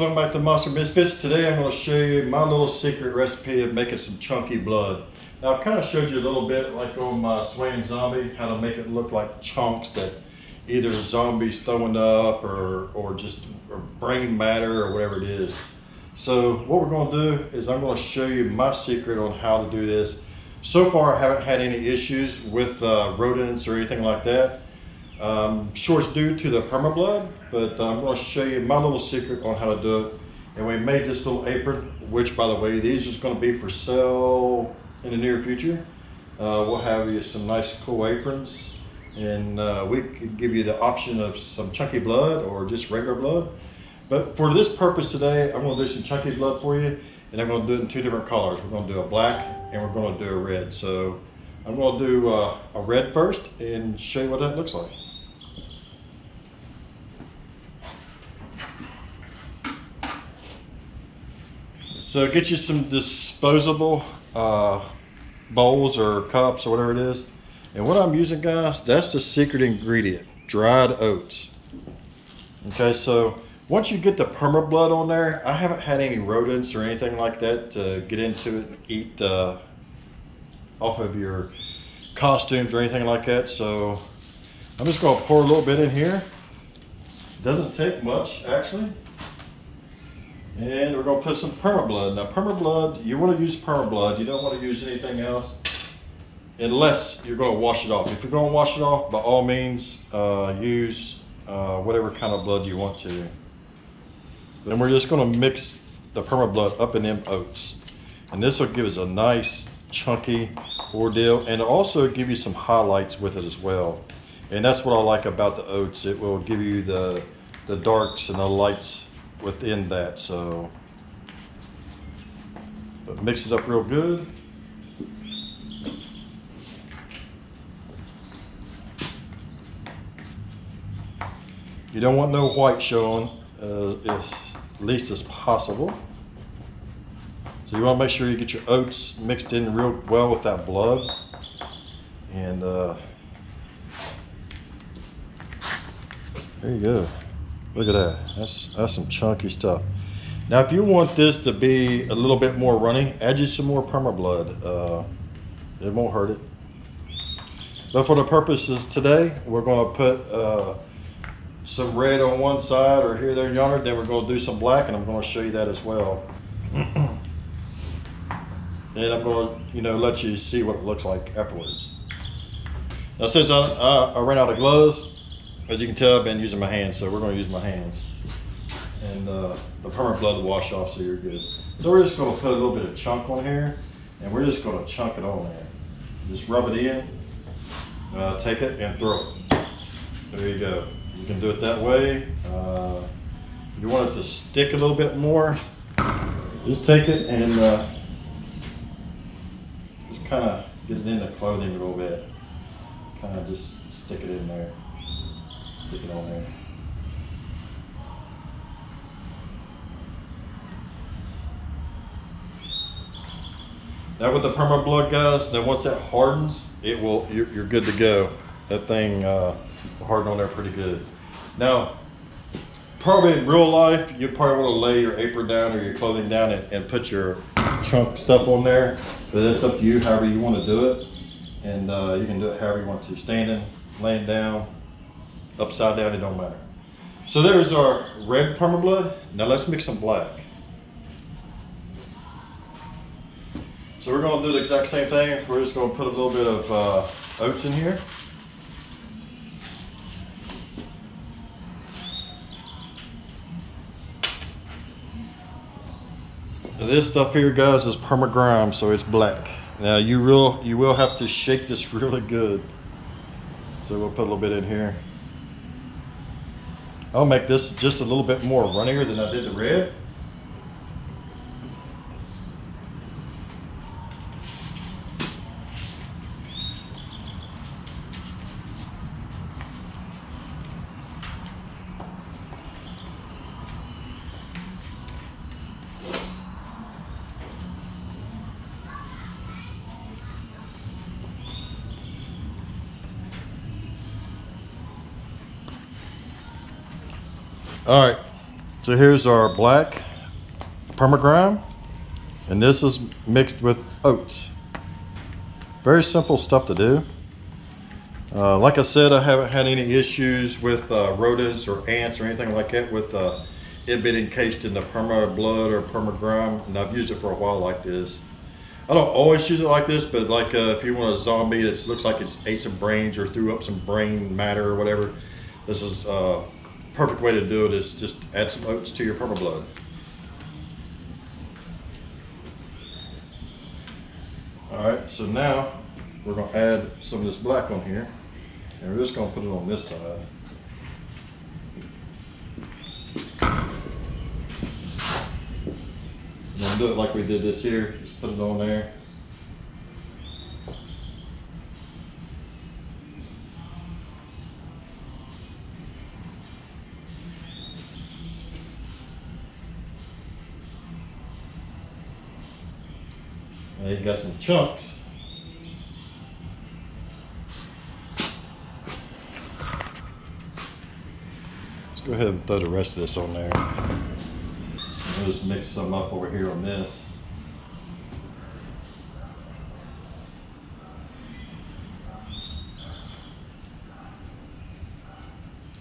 welcome back to Monster Misfits. Today I'm going to show you my little secret recipe of making some chunky blood. Now I kind of showed you a little bit like on my swaying zombie, how to make it look like chunks that either zombies throwing up or just brain matter or whatever it is. So what we're going to do is I'm going to show you my secret on how to do this. So far I haven't had any issues with rodents or anything like that. Sure it's due to the Permablood, but I'm going to show you my little secret on how to do it. And we made this little apron, which by the way, these are just going to be for sale in the near future. We'll have you some nice cool aprons, and we could give you the option of some chunky blood or just regular blood. But for this purpose today, I'm going to do some chunky blood for you, and I'm going to do it in two different colors. We're going to do a black and we're going to do a red. So I'm going to do a red first and show you what that looks like. So get you some disposable bowls or cups or whatever it is. And what I'm using, guys, that's the secret ingredient, dried oats. Okay, so once you get the Permablood on there, I haven't had any rodents or anything like that to get into it and eat off of your costumes or anything like that. So I'm just gonna pour a little bit in here. Doesn't take much, actually. And we're going to put some Permablood. Now Permablood, you want to use Permablood. You don't want to use anything else unless you're going to wash it off. If you're going to wash it off, by all means, use whatever kind of blood you want to. Then we're just going to mix the Permablood up in them oats. And this will give us a nice chunky ordeal, and also give you some highlights with it as well. And that's what I like about the oats. It will give you the darks and the lights within that. So but mix it up real good. You don't want no white showing as least as possible. So you want to make sure you get your oats mixed in real well with that blood. And there you go. Look at that. That's some chunky stuff. Now, if you want this to be a little bit more runny, add you some more Permablood. It won't hurt it. But for the purposes today, we're going to put some red on one side or here, there, and yonder. Then we're going to do some black, and I'm going to show you that as well. And I'm going to, let you see what it looks like afterwards. Now, since I ran out of gloves, as you can tell, I've been using my hands, so we're going to use my hands. And the Permablood will wash off, so you're good. So we're just going to put a little bit of chunk on here, and we're just going to chunk it on there. Just rub it in, take it, and throw it. There you go. You can do it that way. If you want it to stick a little bit more, just take it and just kind of get it in the clothing a little bit. Kind of just stick it in there. Stick it on there. Now with the Permablood, guys, then once that hardens, you're good to go. That thing will harden on there pretty good. Now, probably in real life, you probably want to lay your apron down or your clothing down and put your chunk stuff on there. But that's up to you, however you want to do it. And you can do it however you want to. Standing, laying down, upside down, it don't matter. So there's our red Permablood. Now let's mix some black. So we're going to do the exact same thing. We're just going to put a little bit of oats in here. Now this stuff here, guys, is permagrime, so it's black. Now you will have to shake this really good. So we'll put a little bit in here. I'll make this just a little bit more runnier than I did the red. All right, So here's our black permagrime, and this is mixed with oats. Very simple stuff to do. Like I said, I haven't had any issues with rodents or ants or anything like that with it being encased in the Permablood or Permagrime, and I've used it for a while like this. I don't always use it like this, but like if you want a zombie that looks like it's ate some brains or threw up some brain matter or whatever, this is perfect way to do it. Is just add some oats to your Permablood. All right, so now we're gonna add some of this black on here, and we're just gonna put it on this side. We're gonna do it like we did this here. Just put it on there. Now you got some chunks. Let's go ahead and throw the rest of this on there. We'll just mix some up over here on this.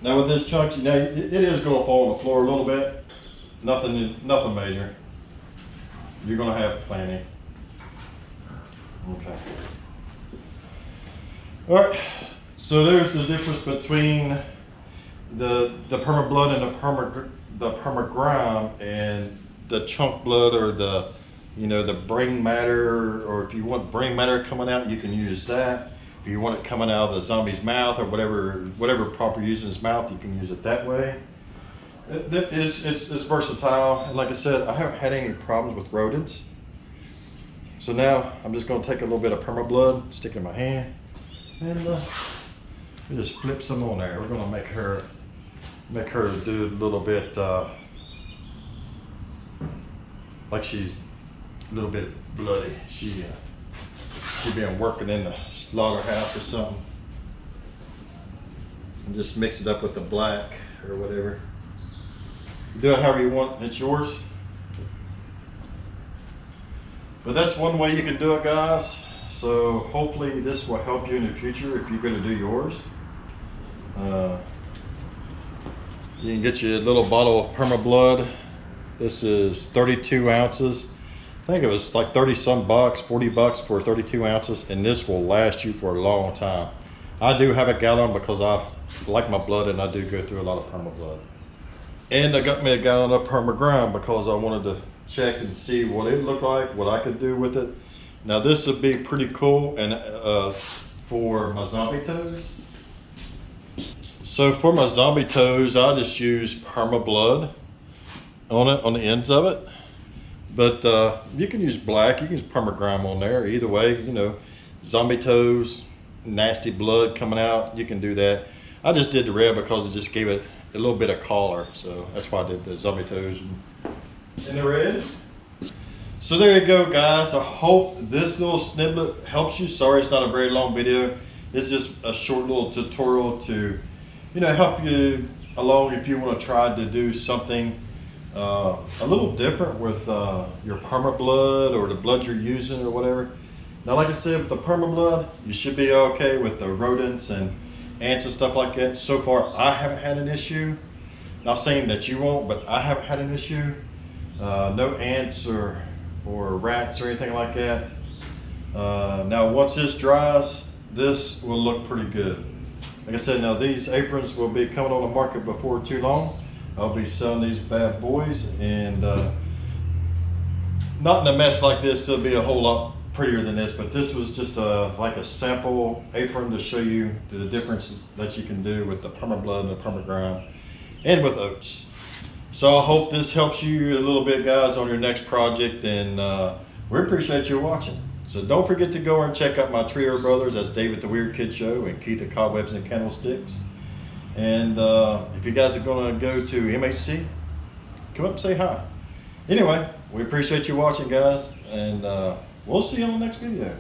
Now with this chunk, you know, it is going to fall on the floor a little bit. Nothing major. You're going to have plenty. Okay. All right. So there's the difference between the Permablood and the Permagrime, and the chunk blood, or the, you know, the brain matter, or if you want brain matter coming out, you can use that. If you want it coming out of the zombie's mouth or whatever prop you're using in his mouth, you can use it that way. It's versatile, and like I said, I haven't had any problems with rodents. So now I'm just going to take a little bit of Permablood, stick it in my hand, and we just flip some on there. We're going to make her do a little bit like she's a little bit bloody. She been working in the slaughterhouse or something. And just mix it up with the black or whatever. Do it however you want. It's yours. But that's one way you can do it, guys. So hopefully this will help you in the future if you're going to do yours. You can get you a little bottle of Permablood. This is 32 ounces. I think it was like 30 some bucks, 40 bucks for 32 ounces, and this will last you for a long time. I do have a gallon because I like my blood, and I do go through a lot of Permablood. And I got me a gallon of Permagrime because I wanted to check and see what it looked like, what I could do with it. Now this would be pretty cool, and for my zombie toes. So for my zombie toes, I just use Permablood on the ends of it. But you can use black, you can use Permagrime on there. Either way, you know, zombie toes, nasty blood coming out, you can do that. I just did the red because it just gave it a little bit of color, so that's why I did the zombie toes in the red. So there you go, guys. I hope this little snippet helps you. Sorry it's not a very long video. It's just a short little tutorial to, you know, help you along if you want to try to do something a little different with your Permablood or the blood you're using or whatever. Now, like I said, with the Permablood, you should be okay with the rodents and ants and stuff like that. So far, I haven't had an issue. Not saying that you won't, but I haven't had an issue. No ants or rats or anything like that. Now, once this dries, this will look pretty good. Like I said, now these aprons will be coming on the market before too long. I'll be selling these bad boys, and not in a mess like this. It'll be a whole lot prettier than this, but this was just like a sample apron to show you the difference that you can do with the Permablood and the Permagrime and with oats. So I hope this helps you a little bit, guys, on your next project, and we appreciate you watching. So don't forget to go and check out my trio of brothers. That's David the Weird Kid Show and Keith the Cobwebs and Candlesticks. And if you guys are going to go to MHC, come up and say hi. Anyway, we appreciate you watching, guys, and we'll see you on the next video.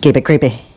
Keep it creepy.